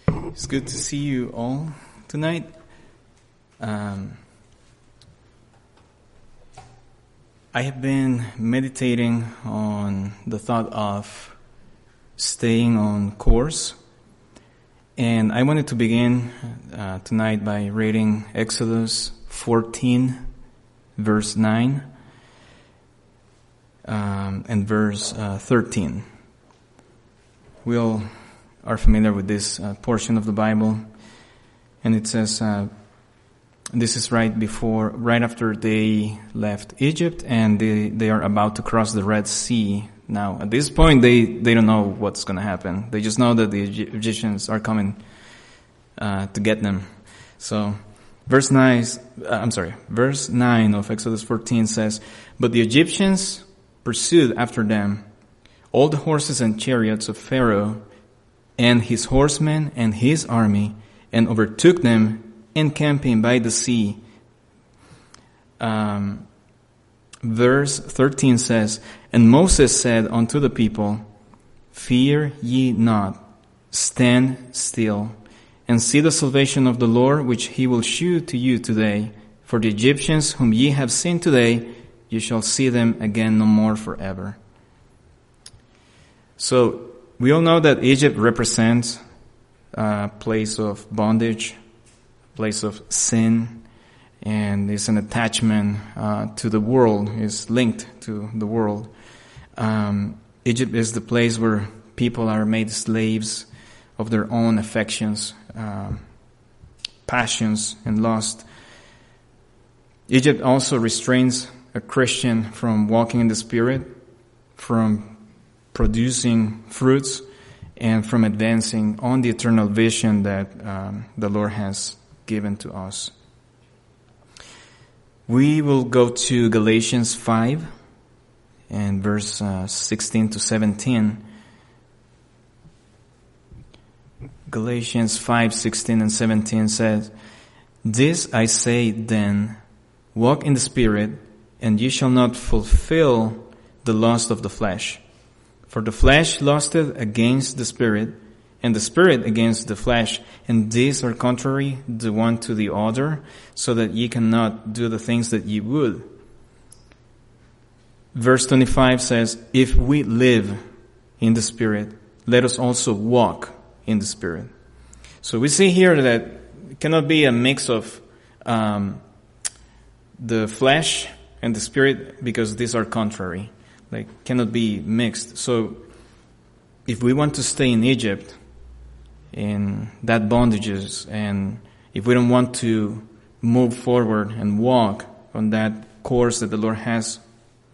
It's good to see you all tonight. I have been meditating on the thought of staying on course, and I wanted to begin tonight by reading Exodus 14, verse 9, and verse 13. We all are familiar with this portion of the Bible, and it says this is right after they left Egypt, and they are about to cross the Red Sea. Now, at this point, they don't know what's going to happen. They just know that the Egyptians are coming to get them. So, verse 9 of Exodus 14 says, "But the Egyptians pursued after them all the horses and chariots of Pharaoh and his horsemen and his army, and overtook them encamping by the sea." Verse 13 says, "And Moses said unto the people, Fear ye not, stand still, and see the salvation of the Lord, which he will shew to you today. For the Egyptians whom ye have seen today, you shall see them again no more forever." So, we all know that Egypt represents a place of bondage, a place of sin, and is an attachment to the world, is linked to the world. Egypt is the place where people are made slaves of their own affections, passions, and lust. Egypt also restrains a Christian from walking in the Spirit, from producing fruits, and from advancing on the eternal vision that the Lord has given to us. We will go to Galatians 5 and verse 16 to 17. Galatians 5, 16 and 17 says, "This I say then, walk in the Spirit, and ye shall not fulfill the lust of the flesh. For the flesh lusteth against the Spirit, and the Spirit against the flesh, and these are contrary the one to the other, so that ye cannot do the things that ye would." Verse 25 says, "If we live in the Spirit, let us also walk in the Spirit." So we see here that it cannot be a mix of the flesh and the Spirit, because these are contrary. Cannot be mixed. So, if we want to stay in Egypt, in that bondages, and if we don't want to move forward and walk on that course that the Lord has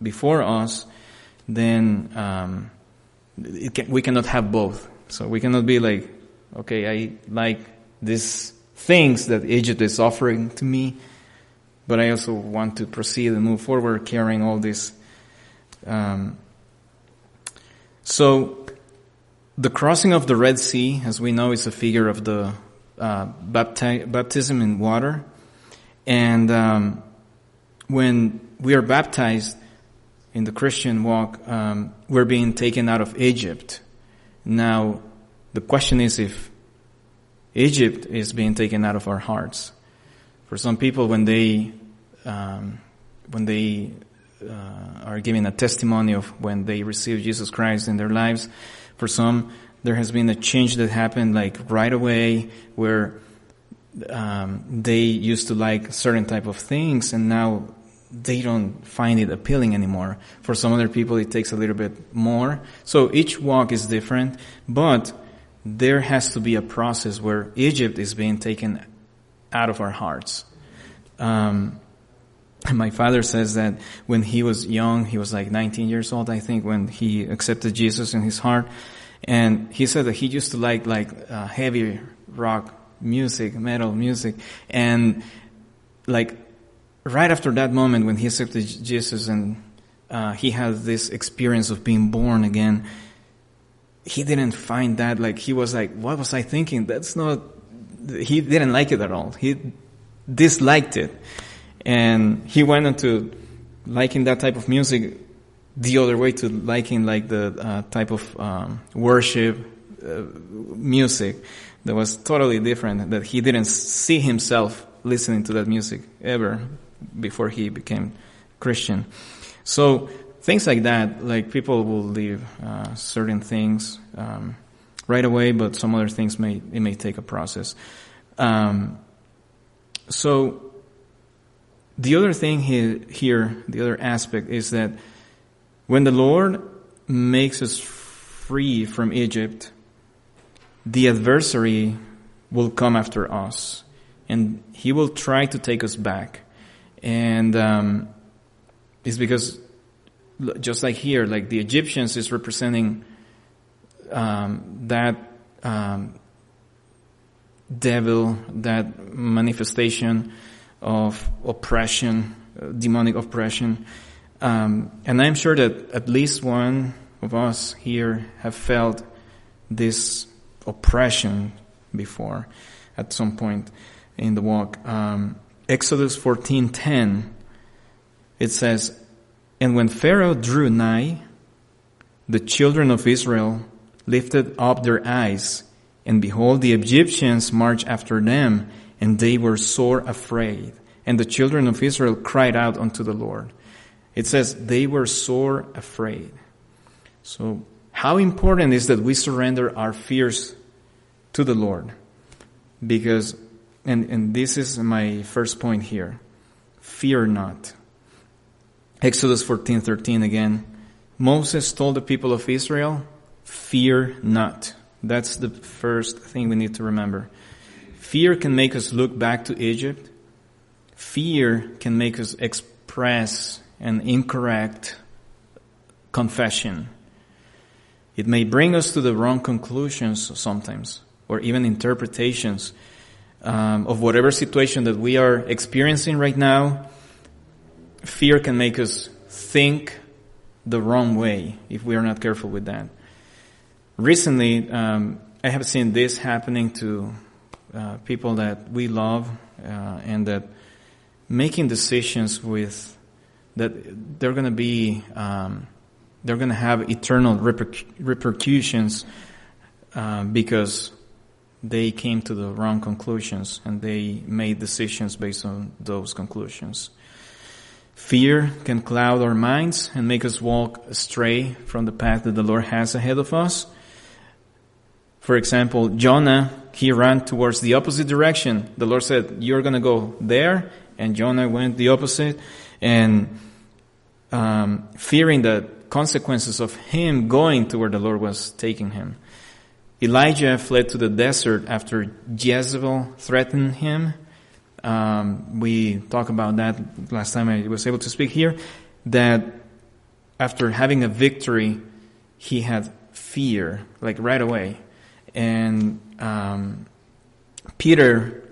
before us, then we cannot have both. So we cannot be like, okay, I like these things that Egypt is offering to me, but I also want to proceed and move forward carrying all this. So the crossing of the Red Sea, as we know, is a figure of the baptism in water. And when we are baptized in the Christian walk, we're being taken out of Egypt. Now, the question is if Egypt is being taken out of our hearts. For some people, when they are giving a testimony of when they received Jesus Christ in their lives, for some, there has been a change that happened right away, where they used to like certain type of things, and now they don't find it appealing anymore. For some other people, it takes a little bit more. So each walk is different, but there has to be a process where Egypt is being taken out of our hearts. My father says that when he was young, he was 19 years old, I think, when he accepted Jesus in his heart. And he said that he used to like heavy rock music, metal music. And right after that moment when he accepted Jesus and he had this experience of being born again, he didn't find that, he was like, what was I thinking? He didn't like it at all. He disliked it. And he went into liking that type of music the other way to liking the type of worship music that was totally different, that he didn't see himself listening to that music ever before he became Christian. So things like that, like people will leave certain things right away, but some other things may take a process. So the other thing here, the other aspect is that when the Lord makes us free from Egypt, the adversary will come after us, and he will try to take us back. And it's because, just like here, like the Egyptians is representing that devil, that manifestation of oppression, demonic oppression. And I'm sure that at least one of us here have felt this oppression before at some point in the walk. Exodus 14:10, it says, "And when Pharaoh drew nigh, the children of Israel lifted up their eyes, and behold, the Egyptians marched after them, and they were sore afraid. And the children of Israel cried out unto the Lord." It says they were sore afraid. So how important is that we surrender our fears to the Lord? Because, and this is my first point here, fear not. Exodus 14:13 again. Moses told the people of Israel, fear not. That's the first thing we need to remember. Fear can make us look back to Egypt. Fear can make us express an incorrect confession. It may bring us to the wrong conclusions sometimes, or even interpretations of whatever situation that we are experiencing right now. Fear can make us think the wrong way if we are not careful with that. Recently, I have seen this happening to people that we love, and that making decisions with that they're going to be, they're going to have eternal repercussions because they came to the wrong conclusions and they made decisions based on those conclusions. Fear can cloud our minds and make us walk astray from the path that the Lord has ahead of us. For example, Jonah, he ran towards the opposite direction. The Lord said, you're going to go there, and Jonah went the opposite, and fearing the consequences of him going to where the Lord was taking him. Elijah fled to the desert after Jezebel threatened him. We talked about that last time I was able to speak here, that after having a victory, he had fear, like right away. And Peter,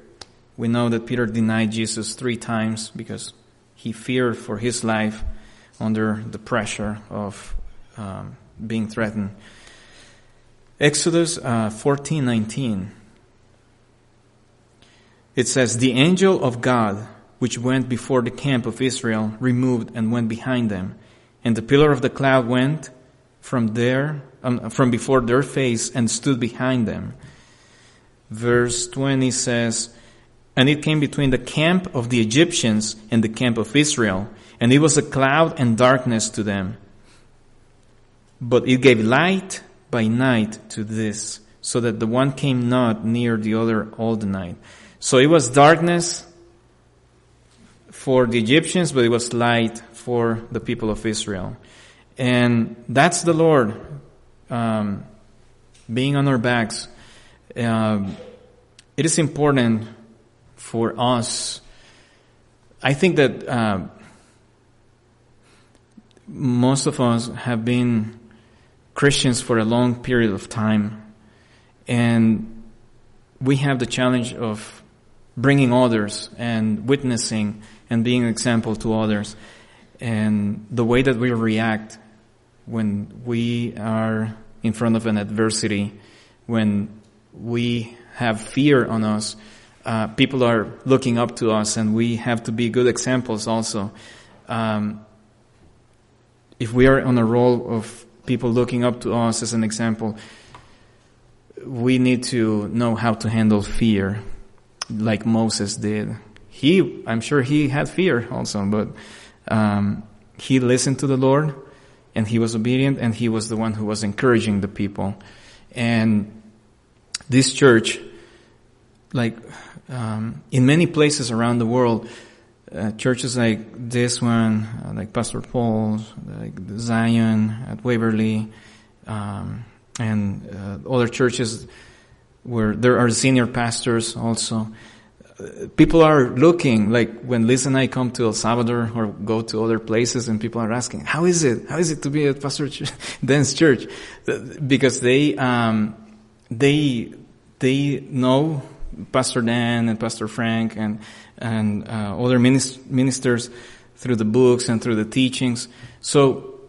we know that Peter denied Jesus 3 times because he feared for his life under the pressure of being threatened. Exodus 14:19. It says, "The angel of God, which went before the camp of Israel, removed and went behind them. And the pillar of the cloud went from before their face and stood behind them." Verse 20 says, "And it came between the camp of the Egyptians and the camp of Israel, and it was a cloud and darkness to them. But it gave light by night to this, so that the one came not near the other all the night." So it was darkness for the Egyptians, but it was light for the people of Israel. And that's the Lord being on our backs. It is important for us. I think that most of us have been Christians for a long period of time, and we have the challenge of bringing others and witnessing and being an example to others. And the way that we react when we are in front of an adversity, when we have fear on us, people are looking up to us, and we have to be good examples also. If we are on a role of people looking up to us as an example, we need to know how to handle fear, like Moses did. I'm sure he had fear also, but he listened to the Lord, and he was obedient, and he was the one who was encouraging the people. And this church, like in many places around the world, churches like this one, like Pastor Paul's, like Zion at Waverly, and other churches where there are senior pastors also. People are looking, like when Liz and I come to El Salvador or go to other places, and people are asking, how is it to be at Pastor Dan's church? Because they know Pastor Dan and Pastor Frank and other ministers through the books and through the teachings. So,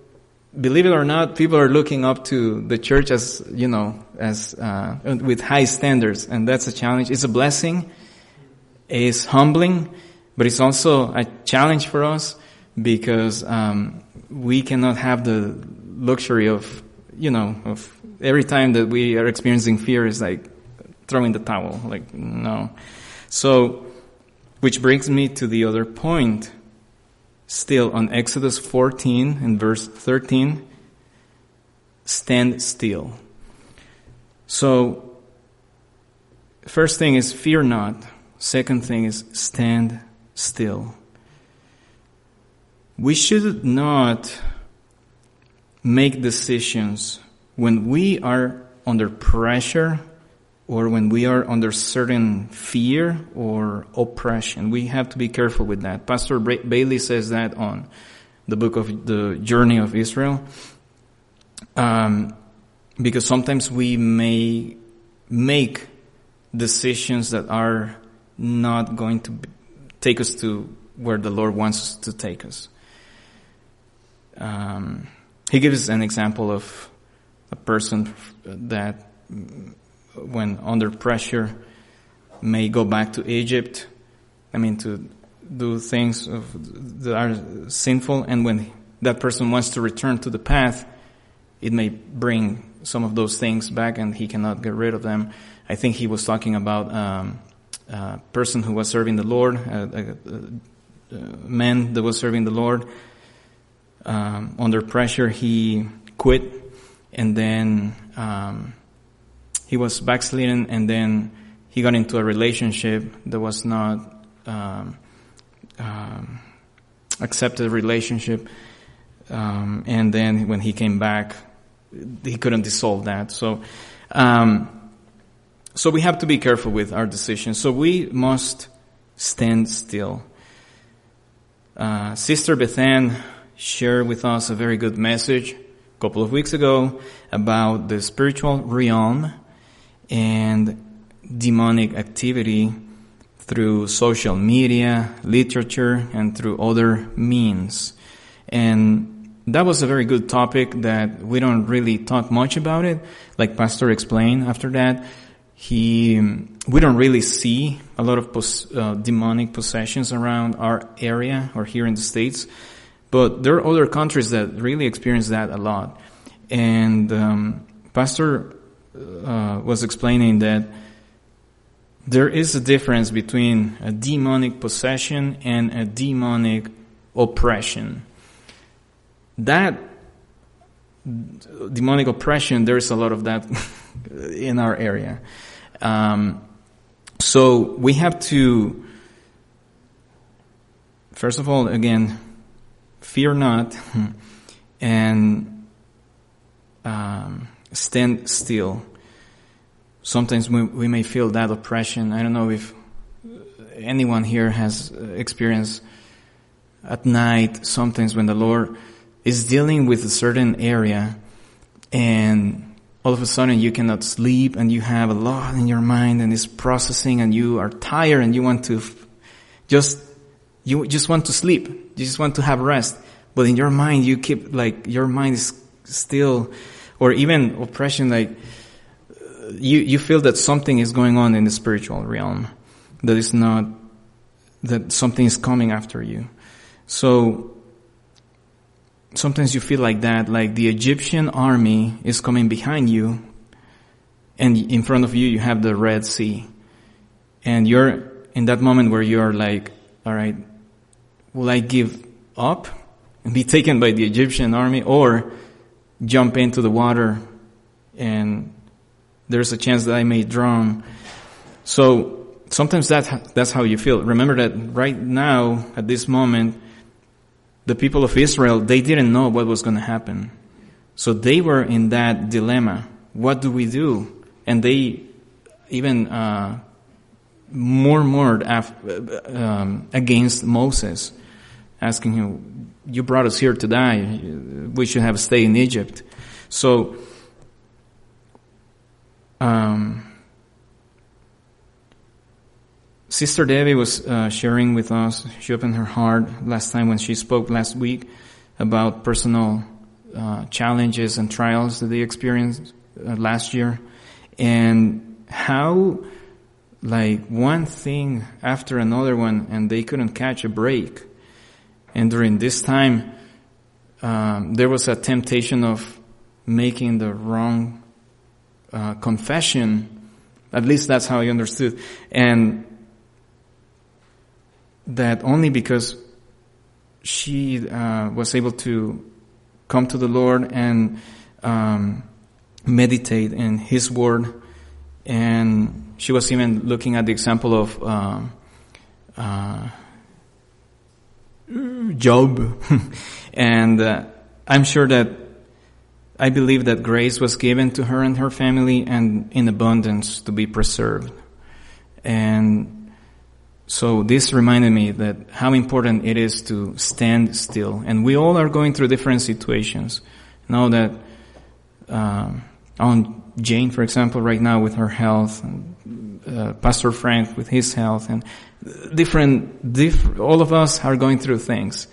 believe it or not, people are looking up to the church as with high standards, and that's a challenge. It's a blessing. It's humbling, but it's also a challenge for us because we cannot have the luxury of every time that we are experiencing fear is like throwing the towel. Like, no. So, which brings me to the other point. Still on Exodus 14 and verse 13, stand still. So, first thing is fear not. Second thing is stand still. We should not make decisions when we are under pressure or when we are under certain fear or oppression. We have to be careful with that. Pastor Bailey says that on the book of the Journey of Israel. Because sometimes we may make decisions that are not going to take us to where the Lord wants us to take us. He gives an example of a person that when under pressure may go back to Egypt, to do things that are sinful, and when that person wants to return to the path, it may bring some of those things back and he cannot get rid of them. I think he was talking about a person who was serving the Lord, a man that was serving the Lord. Under pressure, he quit, and then he was backslidden, and then he got into a relationship that was not accepted relationship, and then when he came back, he couldn't dissolve that. So we have to be careful with our decisions. So we must stand still. Sister Bethan shared with us a very good message a couple of weeks ago about the spiritual realm and demonic activity through social media, literature, and through other means. And that was a very good topic that we don't really talk much about it. Like Pastor explained after that, we don't really see a lot of demonic possessions around our area or here in the States. But there are other countries that really experience that a lot. And Pastor was explaining that there is a difference between a demonic possession and a demonic oppression. That demonic oppression, there's a lot of that in our area. So we have to, first of all, again, fear not and stand still. Sometimes we may feel that oppression. I don't know if anyone here has experienced at night, sometimes when the Lord is dealing with a certain area and all of a sudden you cannot sleep and you have a lot in your mind and it's processing and you are tired and you want to you just want to sleep. You just want to have rest. But in your mind, you keep, your mind is still, or even oppression, you feel that something is going on in the spiritual realm. That something is coming after you. So, sometimes you feel like that, like the Egyptian army is coming behind you, And in front of you, you have the Red Sea. And you're in that moment where you're like, all right, will I give up and be taken by the Egyptian army, or jump into the water and there's a chance that I may drown? So sometimes that's how you feel. Remember that right now, at this moment, the people of Israel, they didn't know what was going to happen. So they were in that dilemma. What do we do? And they even murmured against Moses, asking him, you brought us here to die. We should have stayed in Egypt. So, Sister Debbie was sharing with us, she opened her heart last time when she spoke last week about personal challenges and trials that they experienced last year, and how like one thing after another one, and they couldn't catch a break. And during this time, there was a temptation of making the wrong confession. At least that's how I understood. And that only because she was able to come to the Lord and meditate in His Word, and she was even looking at the example of Job. And I'm sure that I believe that grace was given to her and her family, and in abundance to be preserved. And so this reminded me that how important it is to stand still. And we all are going through different situations. Know that on Jane, for example, right now with her health, and Pastor Frank with his health, and different, all of us are going through things,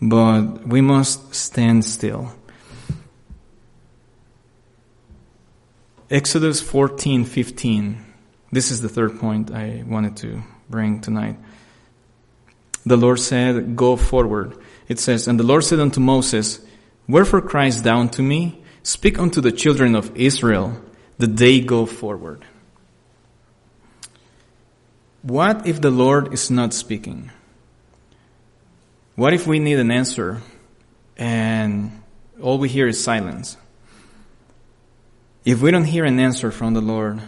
but we must stand still. Exodus 14:15. This is the third point I wanted to bring tonight. The Lord said, go forward. It says, and the Lord said unto Moses, wherefore criest thou unto me? Speak unto the children of Israel that they go forward. What if the Lord is not speaking? What if we need an answer and all we hear is silence? If we don't hear an answer from the Lord,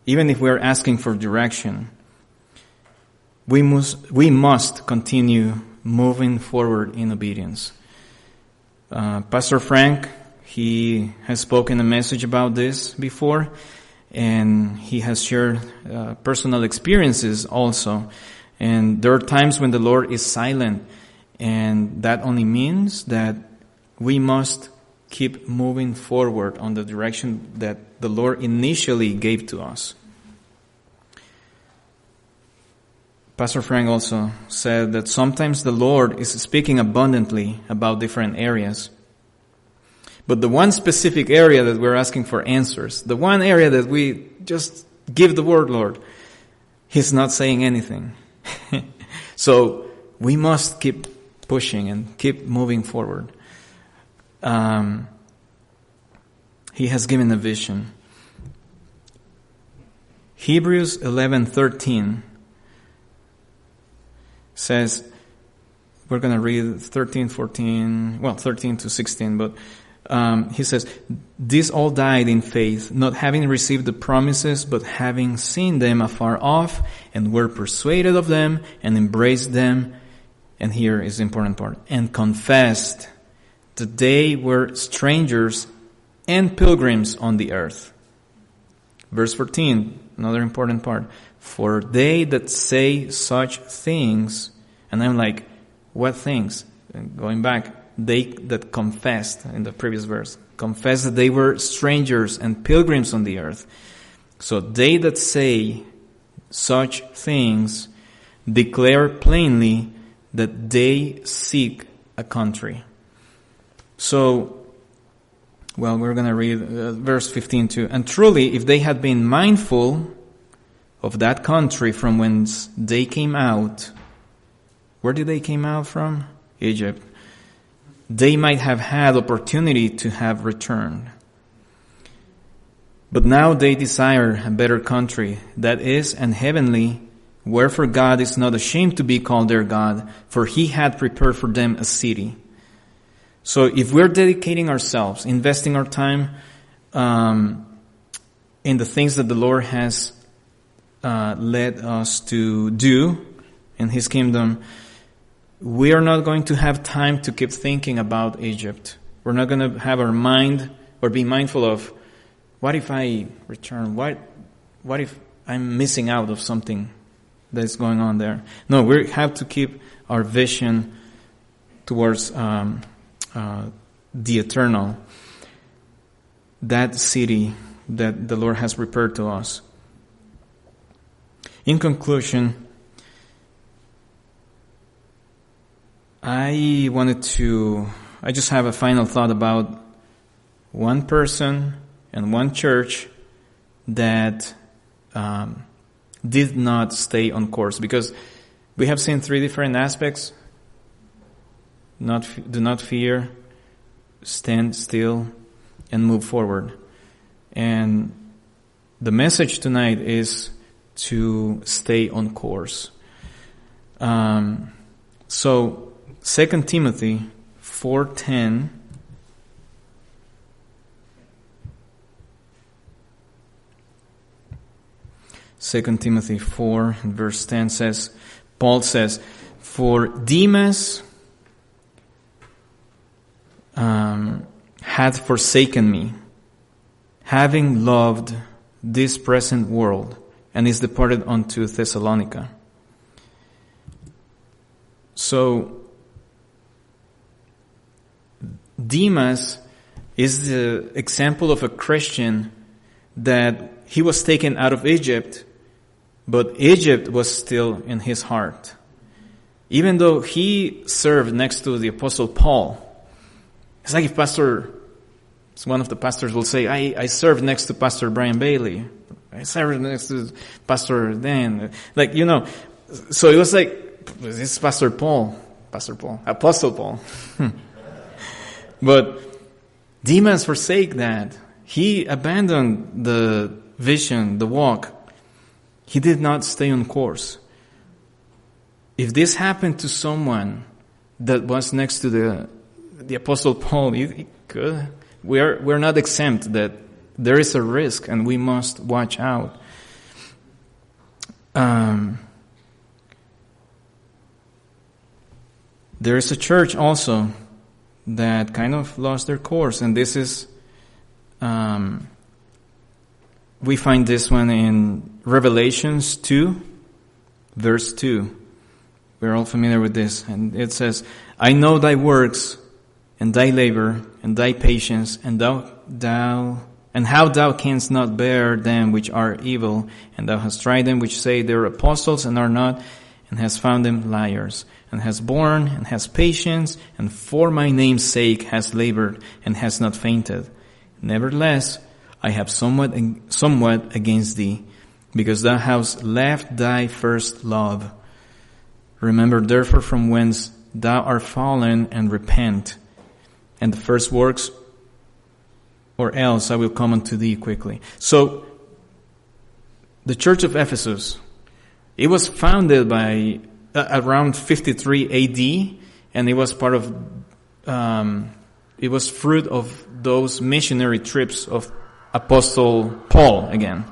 even if we are asking for direction, we must continue moving forward in obedience. Pastor Frank, he has spoken a message about this before, and he has shared personal experiences also. And there are times when the Lord is silent, and that only means that we must keep moving forward on the direction that the Lord initially gave to us. Pastor Frank also said that sometimes the Lord is speaking abundantly about different areas. But the one specific area that we're asking for answers, the one area that we just give the word, Lord, He's not saying anything. So we must keep pushing and keep moving forward. He has given a vision. Hebrews 11:13 says, we're going to read 13 to 16, but he says, these all died in faith, not having received the promises, but having seen them afar off, and were persuaded of them, and embraced them. And here is the important part. And confessed that they were strangers and pilgrims on the earth. Verse 14, another important part. For they that say such things, and I'm like, what things? And going back, they that confessed in the previous verse, confessed that they were strangers and pilgrims on the earth. So they that say such things declare plainly that they seek a country. So, well, we're going to read verse 15 too. And truly, if they had been mindful of that country from whence they came out, where did they came out from? Egypt. They might have had opportunity to have returned. But now they desire a better country, that is, an heavenly, wherefore God is not ashamed to be called their God, for he had prepared for them a city. So if we're dedicating ourselves, investing our time in the things that the Lord has led us to do in his kingdom, we are not going to have time to keep thinking about Egypt. We're not going to have our mind or be mindful of, what if I return? What if I'm missing out of something that's going on there? No, we have to keep our vision towards the eternal, that city that the Lord has prepared to us. In conclusion, I just have a final thought about one person and one church that did not stay on course, because we have seen three different aspects. Do not fear, stand still, and move forward. And the message tonight is to stay on course. So 2 Timothy 4:10. 2 Timothy 4 verse 10 says, Paul says, for Demas hath forsaken me, having loved this present world, and is departed unto Thessalonica. So, Demas is the example of a Christian that he was taken out of Egypt, but Egypt was still in his heart. Even though he served next to the Apostle Paul. It's like if one of the pastors will say, I served next to Pastor Brian Bailey. I served next to Pastor Dan. So it was like, this is Apostle Paul. But Demas forsake that. He abandoned the vision, the walk. He did not stay on course. If this happened to someone that was next to the Apostle Paul, it could. We're not exempt that there is a risk and we must watch out. There is a church also that kind of lost their course, and this is, we find this one in Revelations 2, verse 2. We're all familiar with this. And it says, I know thy works, and thy labor, and thy patience, and and how thou canst not bear them which are evil, and thou hast tried them which say they are apostles and are not, and hast found them liars, and hast borne, and hast patience, and for my name's sake hast labored, and hast not fainted. Nevertheless, I have somewhat against thee, because thou hast left thy first love. Remember therefore from whence thou art fallen, and repent. And the first works, or else I will come unto thee quickly. So, the church of Ephesus, it was founded by around 53 AD, and it was part of, it was fruit of those missionary trips of Apostle Paul again.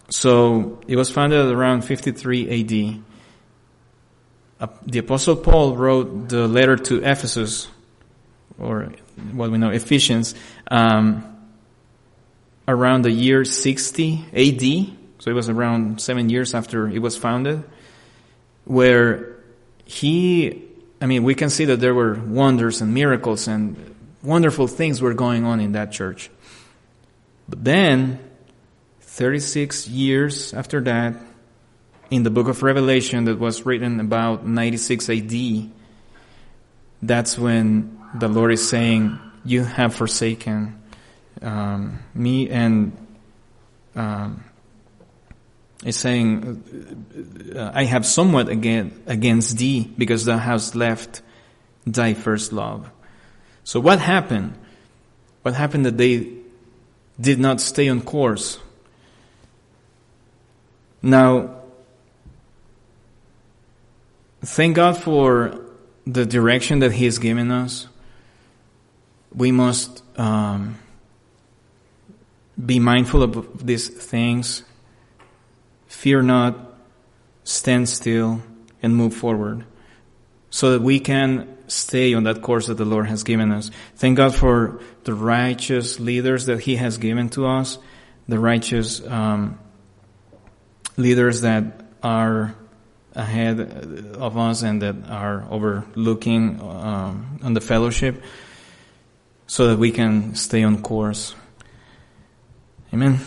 So, it was founded around 53 AD. The Apostle Paul wrote the letter to Ephesus, or what we know, Ephesians, around the year 60 AD. So it was around 7 years after it was founded, where we can see that there were wonders and miracles and wonderful things were going on in that church. But then, 36 years after that, in the book of Revelation that was written about 96 AD, that's when the Lord is saying, you have forsaken me, and is saying, I have somewhat against thee, because thou hast left thy first love. So what happened? What happened that they did not stay on course. Now, thank God for the direction that He has given us. We must be mindful of these things. Fear not, stand still, and move forward, so that we can stay on that course that the Lord has given us. Thank God for the righteous leaders that He has given to us, the righteous leaders that are ahead of us and that are overlooking on the fellowship, so that we can stay on course. Amen.